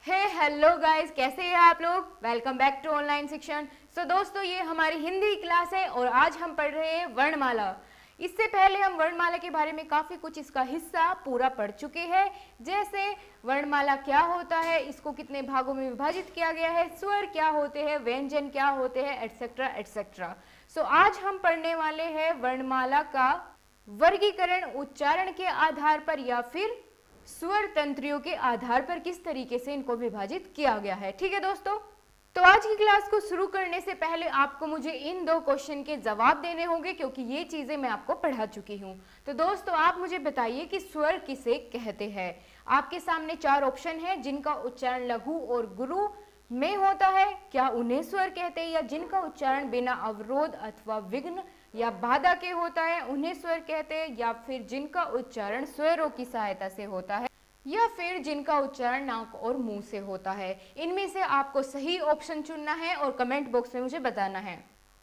Hello guys, कैसे हैं आप लोग। वेलकम बैक टू ऑनलाइन शिक्षण। दोस्तों, ये हमारी हिंदी क्लास है और आज हम पढ़ रहे हैं वर्णमाला। इससे पहले हम वर्णमाला के बारे में काफ़ी कुछ इसका हिस्सा पूरा पढ़ चुके हैं, जैसे वर्णमाला क्या होता है, इसको कितने भागों में विभाजित किया गया है, स्वर क्या होते हैं, व्यंजन क्या होते हैं, एटसेट्रा एटसेट्रा। आज हम पढ़ने वाले हैं वर्णमाला का वर्गीकरण उच्चारण के आधार पर या फिर स्वर तंत्रियों के आधार पर किस तरीके से इनको विभाजित किया गया है। ठीक है दोस्तों, तो आज की क्लास को शुरू करने से पहले आपको मुझे इन दो क्वेश्चन के जवाब देने होंगे, क्योंकि ये चीजें मैं आपको पढ़ा चुकी हूँ। तो दोस्तों, आप मुझे बताइए कि स्वर किसे कहते हैं। आपके सामने 4 ऑप्शन है, जिनका उच्चारण लघु और गुरु में होता है, क्या उन्हें स्वर कहते हैं, या जिनका उच्चारण बिना अवरोध अथवा विघ्न या बाधा के होता है उन्हें स्वर कहते हैं, या फिर जिनका उच्चारण स्वरों की सहायता से होता है, या फिर जिनका उच्चारण नाक और मुंह से होता है। इनमें से आपको सही ऑप्शन चुनना है और कमेंट बॉक्स में मुझे बताना है।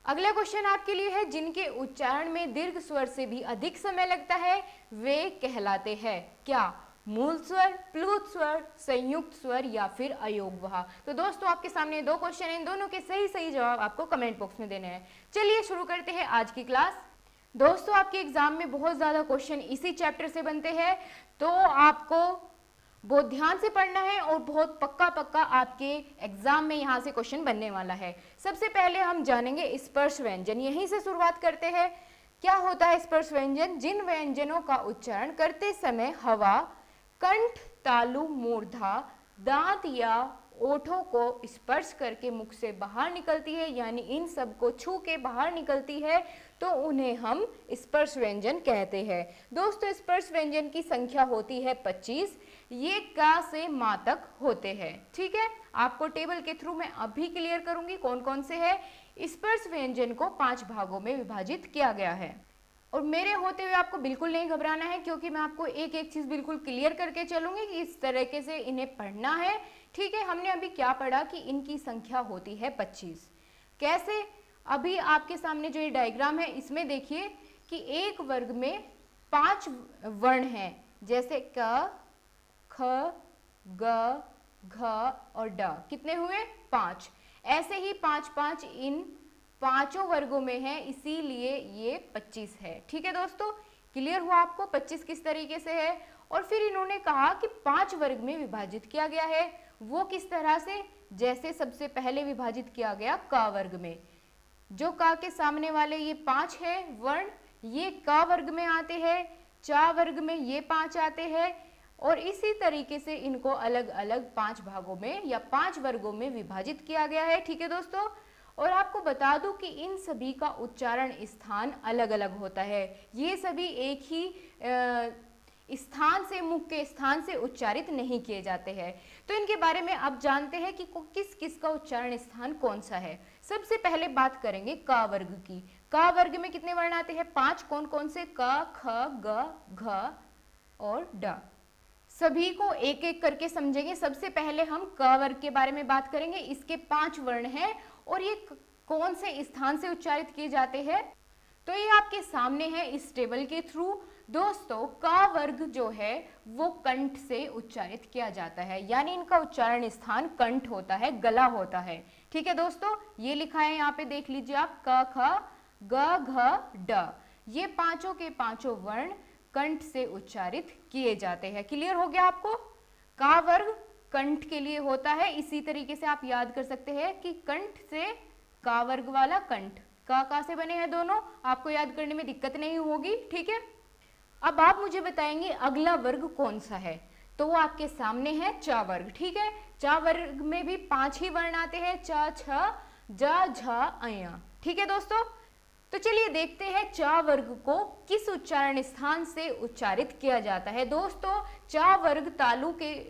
अगला क्वेश्चन आपके लिए है, जिनके उच्चारण में दीर्घ स्वर से भी अधिक समय लगता है वे कहलाते हैं क्या मूल स्वर, प्लुत स्वर, संयुक्त स्वर या फिर अयोगवाह। तो दोस्तों, आपके सामने 2 क्वेश्चन हैं, इन दोनों के सही जवाब आपको कमेंट बॉक्स में देने हैं। चलिए शुरू करते हैं आज की क्लास। दोस्तों, आपके एग्जाम में बहुत ज्यादा क्वेश्चन इसी चैप्टर से बनते हैं, तो आपको बहुत ध्यान से पढ़ना है और बहुत पक्का आपके एग्जाम में यहाँ से क्वेश्चन बनने वाला है। सबसे पहले हम जानेंगे स्पर्श व्यंजन। यहीं से शुरुआत करते हैं। क्या होता है स्पर्श व्यंजन? जिन व्यंजनों का उच्चारण करते समय हवा कंठ, तालु, मूर्धा, दांत या ओठों को स्पर्श करके मुख से बाहर निकलती है, यानी इन सब को छू के बाहर निकलती है, तो उन्हें हम स्पर्श व्यंजन कहते हैं। दोस्तों, स्पर्श व्यंजन की संख्या होती है 25। ये का से मा तक होते हैं। ठीक है, आपको टेबल के थ्रू मैं अभी क्लियर करूंगी कौन कौन से है। स्पर्श व्यंजन को 5 भागों में विभाजित किया गया है, और मेरे होते हुए आपको बिल्कुल नहीं घबराना है, क्योंकि मैं आपको एक एक चीज बिल्कुल क्लियर करके चलूंगी कि इस तरीके से इन्हें पढ़ना है। ठीक है, हमने अभी क्या पढ़ा कि इनकी संख्या होती है 25। कैसे? अभी आपके सामने जो ये डायग्राम है, इसमें देखिए कि एक वर्ग में 5 वर्ण हैं, जैसे क, ख, ग, घ और ड। कितने हुए? 5। ऐसे ही 5 इन 5 वर्गों में है, इसीलिए ये 25 है। ठीक है दोस्तों, क्लियर हुआ आपको 25 किस तरीके से है। और फिर इन्होंने कहा कि 5 वर्ग में विभाजित किया गया है। वो किस तरह से? जैसे सबसे पहले विभाजित किया गया क वर्ग में। जो क के सामने वाले ये 5 है वर्ण, ये क वर्ग में आते हैं। च वर्ग में ये 5 आते हैं, और इसी तरीके से इनको अलग अलग 5 भागों में या 5 वर्गों में विभाजित किया गया है। ठीक है दोस्तों, और आपको बता दूं कि इन सभी का उच्चारण स्थान अलग अलग होता है। ये सभी एक ही स्थान से, मुख के स्थान से उच्चारित नहीं किए जाते हैं। तो इनके बारे में अब जानते हैं कि किस किस का उच्चारण स्थान कौन सा है। सबसे पहले बात करेंगे क वर्ग की। क वर्ग में कितने वर्ण आते हैं? 5। कौन कौन से? क, ख, ग, घ और ड। सभी को एक एक करके समझेंगे। सबसे पहले हम क वर्ग के बारे में बात करेंगे। इसके 5 वर्ण हैं, और ये कौन से स्थान से उच्चारित किए जाते हैं, तो ये आपके सामने है इस टेबल के थ्रू। दोस्तों, क वर्ग जो है वो कंठ से उच्चारित किया जाता है, यानी इनका उच्चारण स्थान कंठ होता है, गला होता है। ठीक है दोस्तों, ये लिखा है यहाँ पे, देख लीजिए आप, क, ख, ग, घ, ड। ये 5 के 5 वर्ण कंठ से उच्चारित किए जाते हैं। क्लियर हो गया आपको? का वर्ग कंठ के लिए होता है। इसी तरीके से आप याद कर सकते हैं कि कंठ से का वर्ग वाला कंठ, का से बने हैं दोनों, आपको याद करने में दिक्कत नहीं होगी। ठीक है, अब आप मुझे बताएंगे अगला वर्ग कौन सा है, तो वो आपके सामने है च वर्ग। ठीक है, च वर्ग में भी 5 ही वर्ण आते हैं, च, छ, ज, झ, अय। ठीक है दोस्तों, तो चलिए देखते हैं च वर्ग को किस उच्चारण स्थान से उच्चारित किया जाता है। दोस्तों, च वर्ग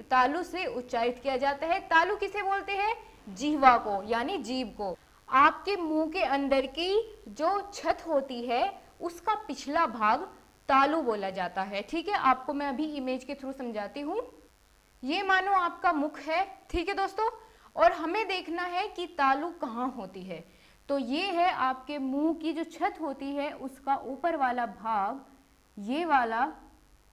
तालु से उच्चारित किया जाता है। तालु किसे बोलते हैं? जिह्वा को, यानी जीभ को। आपके मुंह के अंदर की जो छत होती है उसका पिछला भाग तालु बोला जाता है। ठीक है, आपको मैं अभी इमेज के थ्रू समझाती हूँ। ये मानो आपका मुख है। ठीक है दोस्तों, और हमें देखना है कि तालु कहाँ होती है। तो ये है आपके मुंह की जो छत होती है उसका ऊपर वाला भाग, ये वाला।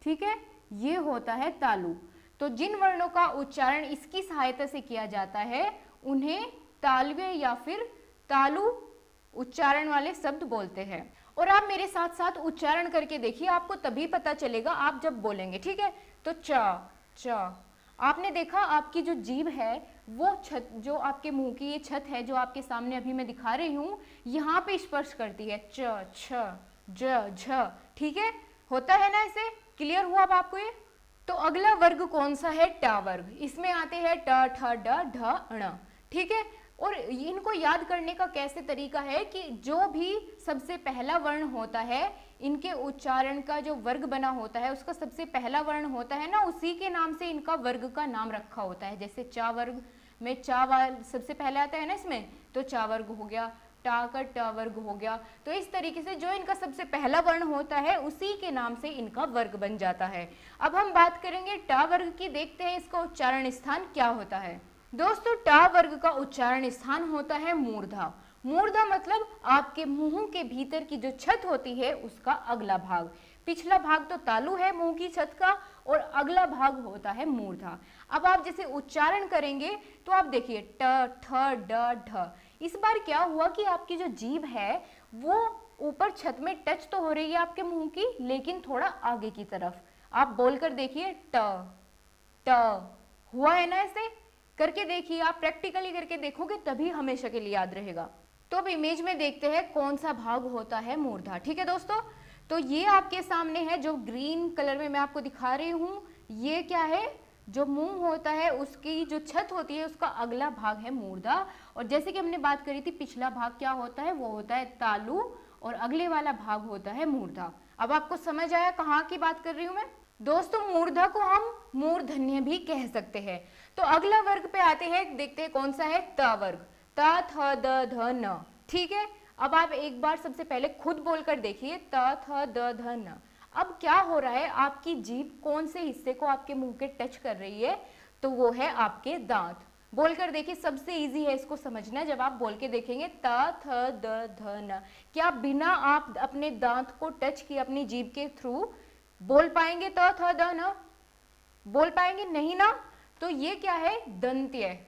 ठीक है, ये होता है तालु। तो जिन वर्णों का उच्चारण इसकी सहायता से किया जाता है उन्हें तालव्य या फिर तालु उच्चारण वाले शब्द बोलते हैं। और आप मेरे साथ साथ उच्चारण करके देखिए, आपको तभी पता चलेगा आप जब बोलेंगे, ठीक है। तो च आपने देखा आपकी जो जीभ है वो छत, जो आपके मुंह की ये छत है जो आपके सामने अभी मैं दिखा रही हूँ, यहाँ पे स्पर्श करती है, च छ ज झ, ठीक है, होता है ना। ऐसे क्लियर हुआ अब आपको ये। तो अगला वर्ग कौन सा है? ट वर्ग। इसमें आते हैं ट ठ ड ढ ण, ठीक है। और इनको याद करने का कैसे तरीका है कि जो भी सबसे पहला वर्ण होता है, इनके उच्चारण का जो वर्ग बना होता है उसका सबसे पहला वर्ण होता है ना, उसी के नाम से इनका वर्ग का नाम रखा होता है। जैसे चा वर्ग में चा सबसे पहले आता है ना इसमें, तो चा वर्ग हो गया, टा का ट वर्ग हो गया। तो इस तरीके से जो इनका सबसे पहला वर्ण होता है उसी के नाम से इनका वर्ग बन जाता है। अब हम बात करेंगे टा वर्ग की, देखते हैं इसका उच्चारण स्थान क्या होता है। दोस्तों टा वर्ग का उच्चारण स्थान होता है मूर्धा। मूर्धा मतलब आपके मुंह के भीतर की जो छत होती है उसका अगला भाग। पिछला भाग तो तालु है मुंह की छत का, और अगला भाग होता है मूर्धा। अब आप जैसे उच्चारण करेंगे तो आप देखिए ट ठ ड ढ। इस बार क्या हुआ कि आपकी जो जीभ है वो ऊपर छत में टच तो हो रही है आपके मुंह की, लेकिन थोड़ा आगे की तरफ। आप बोलकर देखिए ट ट, हुआ है ना। ऐसे करके देखिए, आप प्रैक्टिकली करके देखोगे तभी हमेशा के लिए याद रहेगा। तो अब इमेज में देखते हैं कौन सा भाग होता है मूर्धा, ठीक है दोस्तों। तो ये आपके सामने है जो ग्रीन कलर में मैं आपको दिखा रही हूँ, ये क्या है? जो मुंह होता है उसकी जो छत होती है उसका अगला भाग है मूर्धा। और जैसे कि हमने बात करी थी, पिछला भाग क्या होता है? वो होता है तालु, और अगले वाला भाग होता है मूर्धा। अब आपको समझ आया कहाँ की बात कर रही हूँ मैं? दोस्तों मूर्धा को हम मूर्धन्य भी कह सकते हैं। तो अगला वर्ग पे आते हैं, देखते हैं कौन सा है? त वर्ग। त थ द ध न, ठीक है। अब आप एक बार सबसे पहले खुद बोलकर देखिए त थ द ध न। अब क्या हो रहा है? आपकी जीभ कौन से हिस्से को आपके मुंह के टच कर रही है? तो वो है आपके दांत। बोलकर देखिए, सबसे इजी है इसको समझना। जब आप बोल के देखेंगे त थ द ध न, क्या बिना आप अपने दांत को टच किए अपनी जीभ के थ्रू बोल पाएंगे त थ द न? बोल पाएंगे नहीं ना। तो ये क्या है? दंत्य।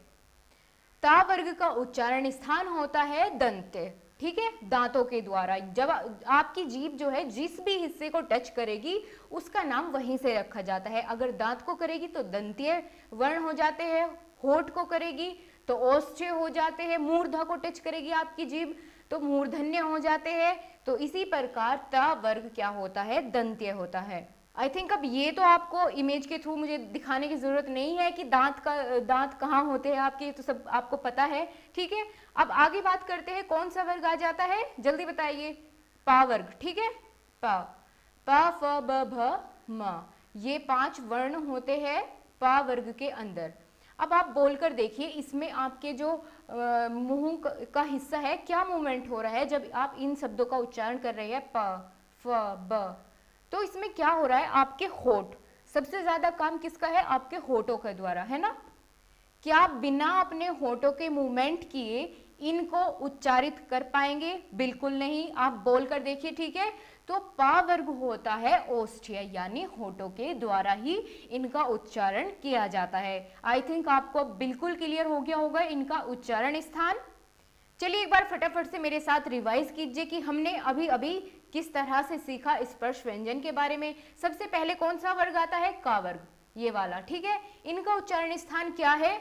ता वर्ग का उच्चारण स्थान होता है दंत्य, ठीक है, दांतों के द्वारा। जब आपकी जीभ जो है जिस भी हिस्से को टच करेगी उसका नाम वहीं से रखा जाता है। अगर दांत को करेगी तो दंत्य वर्ण हो जाते हैं, होठ को करेगी तो ओष्ठ्य हो जाते हैं, मूर्धा को टच करेगी आपकी जीभ तो मूर्धन्य हो जाते हैं। तो इसी प्रकार ता वर्ग क्या होता है? दंत्य होता है। आई थिंक अब ये तो आपको इमेज के थ्रू मुझे दिखाने की जरूरत नहीं है कि दांत कहाँ होते हैं आपके, तो सब आपको पता है, ठीक है। अब आगे बात करते हैं कौन सा वर्ग आ जाता है, जल्दी बताइए। पा वर्ग, ठीक है। पा फ ब भ म, ये 5 वर्ण होते हैं पा वर्ग के अंदर। अब आप बोलकर देखिए, इसमें आपके जो मुंह का हिस्सा है क्या मूवमेंट हो रहा है जब आप इन शब्दों का उच्चारण कर रहे हैं? प फ ब। तो इसमें क्या हो रहा है? आपके होठ, सबसे ज्यादा काम किसका है? आपके होठों के द्वारा, है ना। क्या आप बिना अपने होठों के मूवमेंट किए इनको उच्चारित कर पाएंगे? बिल्कुल नहीं। आप बोलकर देखिए, ठीक है। तो पा वर्ग होता है ओष्ठ्य, यानी होठों के द्वारा ही इनका उच्चारण किया जाता है। आई थिंक आपको अब बिल्कुल क्लियर हो गया होगा इनका उच्चारण स्थान। चलिए एक बार फटाफट से मेरे साथ रिवाइज कीजिए कि हमने अभी अभी किस तरह से सीखा स्पर्श व्यंजन के बारे में। सबसे पहले कौन सा वर्ग आता है? का वर्ग, ये वाला, ठीक है। इनका उच्चारण स्थान क्या है?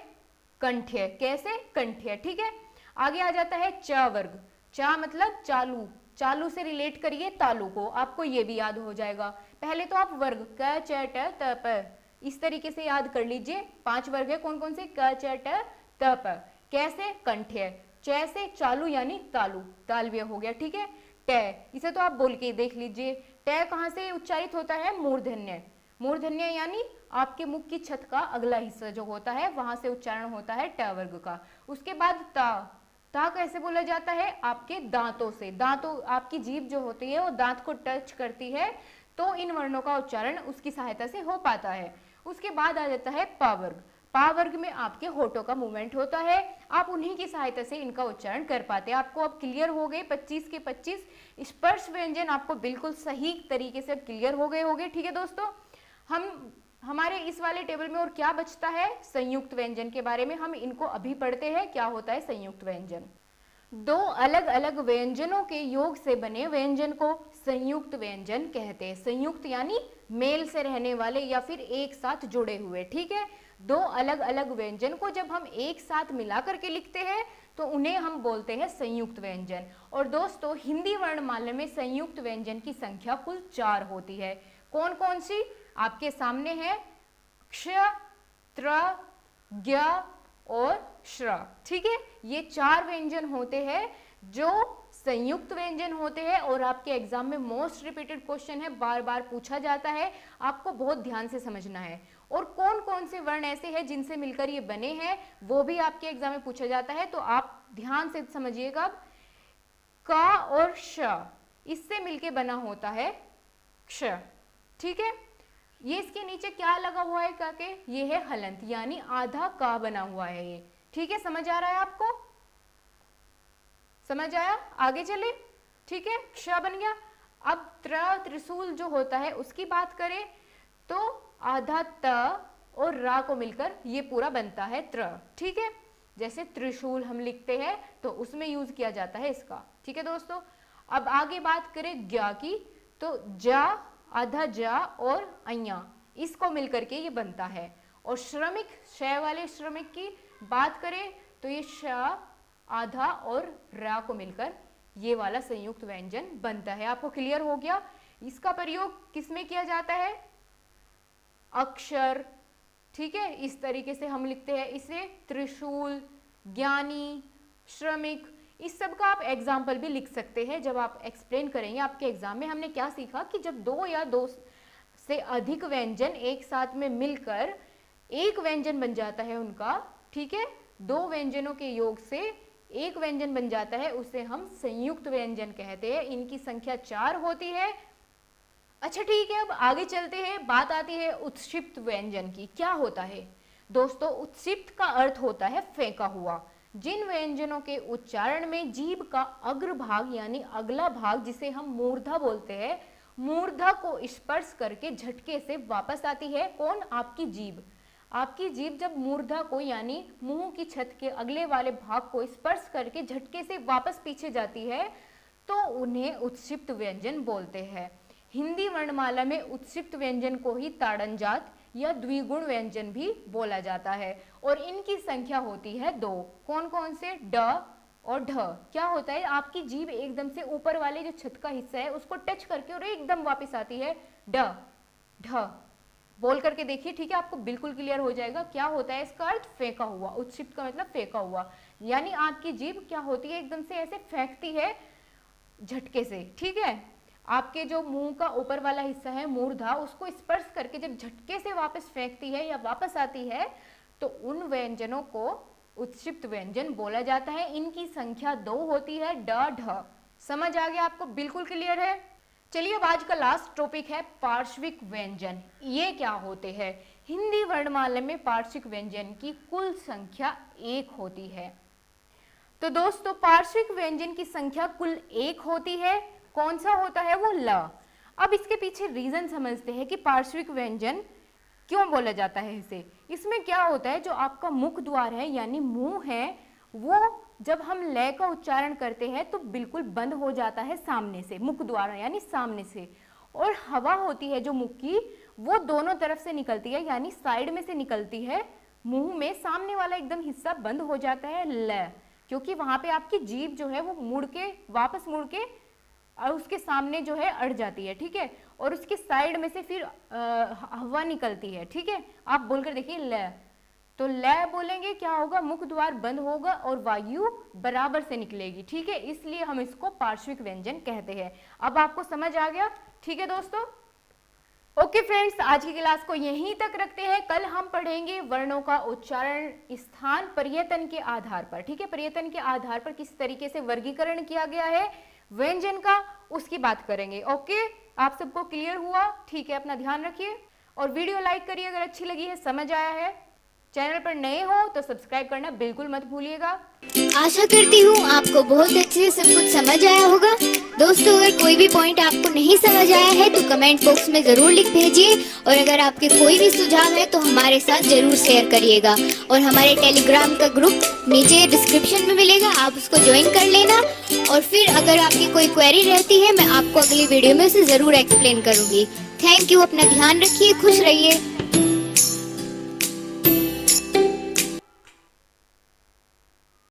कंठ्य। कैसे? कंठ्य, ठीक है। आगे आ जाता है च वर्ग। चा मतलब चालू, चालू से रिलेट करिए तालु को, आपको ये भी याद हो जाएगा। पहले तो आप वर्ग क च ट त प इस तरीके से याद कर लीजिए। 5 वर्ग है, कौन कौन से? क च ट त प। कैसे? कंठ्य। च से चालू यानी तालु, तालव्य हो गया, ठीक है। ट, इसे तो आप बोल के देख लीजिए। ट कहाँ से उच्चारित होता है? मूर्धन्य। मूर्धन्य यानी आपके मुख की छत का अगला हिस्सा जो होता है वहां से उच्चारण होता है ट वर्ग का। उसके बाद ता, ता कैसे बोला जाता है? आपके दांतों से। दांतों, आपकी जीभ जो होती है वो दांत को टच करती है तो इन वर्णों का उच्चारण उसकी सहायता से हो पाता है। उसके बाद आ जाता है पा वर्ग। पा वर्ग में आपके होठों का मूवमेंट होता है, आप उन्हीं की सहायता से इनका उच्चारण कर पाते हैं। आपको अब क्लियर हो गए 25 के 25 स्पर्श व्यंजन, आपको बिल्कुल सही तरीके से अब क्लियर हो गए होंगे, ठीक है दोस्तों। हम हमारे इस वाले टेबल में और क्या बचता है, संयुक्त व्यंजन के बारे में हम इनको अभी पढ़ते हैं। क्या होता है संयुक्त व्यंजन? दो अलग अलग व्यंजनों के योग से बने व्यंजन को संयुक्त व्यंजन कहते हैं। संयुक्त यानी मेल से रहने वाले या फिर एक साथ जुड़े हुए, ठीक है। दो अलग अलग व्यंजन को जब हम एक साथ मिला करके लिखते हैं तो उन्हें हम बोलते हैं संयुक्त व्यंजन। और दोस्तों हिंदी वर्णमाला में संयुक्त व्यंजन की संख्या कुल 4 होती है। कौन कौन सी? आपके सामने है क्ष, त्र, ज्ञ और श्र, ठीक है। ये 4 व्यंजन होते हैं जो संयुक्त व्यंजन होते हैं और आपके एग्जाम में मोस्ट रिपीटेड क्वेश्चन है, बार बार पूछा जाता है, आपको बहुत ध्यान से समझना है। और कौन कौन से वर्ण ऐसे हैं जिनसे मिलकर ये बने हैं वो भी आपके एग्जाम में पूछा जाता है, तो आप ध्यान से समझिएगा। क और श इससे मिलके बना होता है क्ष, ठीक है। ये इसके नीचे क्या लगा हुआ है काके? ये है हलंत, यानी आधा का बना हुआ है ये, ठीक है। समझ आ रहा है आपको? समझ आया? आगे चले, ठीक है। क्ष बन गया। अब त्रिशूल जो होता है उसकी बात करें तो आधा त और रा को मिलकर ये पूरा बनता है त्र, ठीक है। जैसे त्रिशूल हम लिखते हैं तो उसमें यूज किया जाता है इसका, ठीक है दोस्तों। अब आगे बात करें ज्ञ की, तो जा, आधा जा और अय्या, इसको मिलकर के ये बनता है। और श्रमिक, श वाले श्रमिक की बात करें तो ये श, आधा और रा को मिलकर ये वाला संयुक्त व्यंजन बनता है। आपको क्लियर हो गया? इसका प्रयोग किसमें किया जाता है? अक्षर, ठीक है। इस तरीके से हम लिखते हैं इसे। त्रिशूल, ज्ञानी, श्रमिक, इस सब का आप एग्जाम्पल भी लिख सकते हैं जब आप एक्सप्लेन करेंगे आपके एग्जाम में। हमने क्या सीखा कि जब 2 या 2 से अधिक व्यंजन एक साथ में मिलकर एक व्यंजन बन जाता है उनका, ठीक है, 2 व्यंजनों के योग से एक व्यंजन बन जाता है, उसे हम संयुक्त व्यंजन कहते हैं। इनकी संख्या 4 होती है। अच्छा ठीक है, अब आगे चलते हैं। बात आती है उत्क्षिप्त व्यंजन की। क्या होता है दोस्तों? उत्क्षिप्त का अर्थ होता है फेंका हुआ। जिन व्यंजनों के उच्चारण में जीभ का अग्रभाग यानी अगला भाग, जिसे हम मूर्धा बोलते हैं, मूर्धा को स्पर्श करके झटके से वापस आती है। कौन? आपकी जीभ। आपकी जीभ जब मूर्धा को यानी मुंह की छत के अगले वाले भाग को स्पर्श करके झटके से वापस पीछे जाती है तो उन्हें उत्क्षिप्त व्यंजन बोलते हैं। हिंदी वर्णमाला में उत्क्षिप्त व्यंजन को ही ताड़नजात या द्विगुण व्यंजन भी बोला जाता है और इनकी संख्या होती है 2। कौन कौन से? ड और ढ। क्या होता है? आपकी जीभ एकदम से ऊपर वाले जो छत का हिस्सा है उसको टच करके और एकदम वापस आती है। ड, ढ बोल करके देखिए, ठीक है, आपको बिल्कुल क्लियर हो जाएगा क्या होता है इसका अर्थ। फेंका हुआ। उत्क्षिप्त का मतलब फेंका हुआ, यानी आपकी जीभ क्या होती है? एकदम से ऐसे फेंकती है झटके से, ठीक है। आपके जो मुंह का ऊपर वाला हिस्सा है मूर्धा, उसको स्पर्श करके जब झटके से वापस फेंकती है या वापस आती है तो उन व्यंजनों को उत्क्षिप्त व्यंजन बोला जाता है। इनकी संख्या 2 होती है, ड, ढ। समझ आ गया आपको? बिल्कुल क्लियर है। चलिए अब आज का लास्ट टॉपिक है पार्श्विक व्यंजन। ये क्या होते हैं? हिंदी वर्णमाला में पार्श्विक व्यंजन की कुल संख्या 1 होती है। तो दोस्तों पार्श्विक व्यंजन की संख्या कुल 1 होती है। कौन सा होता है वो? ल। अब इसके पीछे रीजन समझते हैं कि पार्श्विक व्यंजन क्यों बोला जाता है इसे। इसमें क्या होता है, जो आपका मुख द्वार है यानी मुंह है, वो जब हम ल का उच्चारण करते हैं तो बिल्कुल बंद हो जाता है सामने से, मुख द्वार यानी सामने से, और हवा होती है जो मुख की वो दोनों तरफ से निकलती है यानी साइड में से निकलती है। मुंह में सामने वाला एकदम हिस्सा बंद हो जाता है ल, क्योंकि वहां पे आपकी जीभ जो है वो मुड़ के वापस मुड़ के और उसके सामने जो है अड़ जाती है, ठीक है, और उसके साइड में से फिर हवा निकलती है, ठीक है। आप बोलकर देखिए ल, तो ल बोलेंगे क्या होगा? मुख द्वार बंद होगा और वायु बराबर से निकलेगी, ठीक है, इसलिए हम इसको पार्श्विक व्यंजन कहते हैं। अब आपको समझ आ गया? ठीक है दोस्तों। ओके फ्रेंड्स, आज की क्लास को यहीं तक रखते हैं। कल हम पढ़ेंगे वर्णों का उच्चारण स्थान पर्यटन के आधार पर, ठीक है, पर्यटन के आधार पर किस तरीके से वर्गीकरण किया गया है व्यंजन का, उसकी बात करेंगे। ओके, आप सबको क्लियर हुआ? ठीक है, अपना ध्यान रखिए और वीडियो लाइक करिए अगर अच्छी लगी है, समझ आया है। चैनल पर नए हो तो सब्सक्राइब करना बिल्कुल मत भूलिएगा। आशा करती हूँ आपको बहुत अच्छे से सब कुछ समझ आया होगा। दोस्तों, अगर कोई भी पॉइंट आपको नहीं समझ आया है तो कमेंट बॉक्स में ज़रूर लिख भेजिए, और अगर आपके कोई भी सुझाव है तो हमारे साथ ज़रूर शेयर करिएगा। और हमारे टेलीग्राम का ग्रुप नीचे डिस्क्रिप्शन में मिलेगा, आप उसको ज्वाइन कर लेना। और फिर अगर आपकी कोई क्वेरी रहती है मैं आपको अगली वीडियो में उसे ज़रूर एक्सप्लेन करूँगी। थैंक यू, अपना ध्यान रखिए, खुश रहिए।